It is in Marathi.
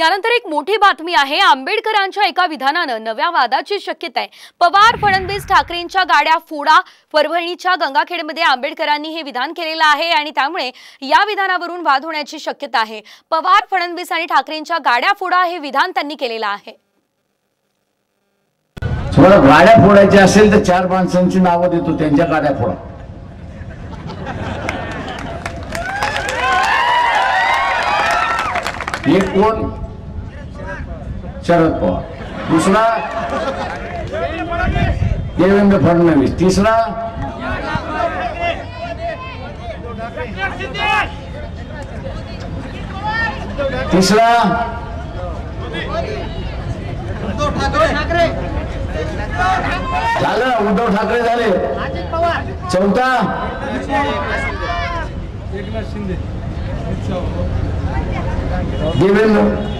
यानंतर एक मोठी बातमी आहे। आंबेडकरांच्या एका विधानानं नव्या वादाची शक्यता आहे। पवार फडणवीस ठाकरेंच्या गाड्या फोडा। परभणीच्या गंगाखेडमध्ये आंबेडकरांनी हे विधान केलेलं आहे आणि त्यामुळे या विधानावरून वाद होण्याची शक्यता आहे। पवार फडणवीस आणि ठाकरेंच्या गाड्या फोडा हे विधान त्यांनी केलेलं आहे। तुम्हाला गाड्या फोडायच्या असेल तर 4 माणसांची नावं देतो, त्यांच्या गाड्या फोडा। एक कोण? शरद पवार। दूसरा देवेंद्र फडणवीस। तीसरा झालं, उद्धव ठाकरे झाले। चौथा देवेंद्र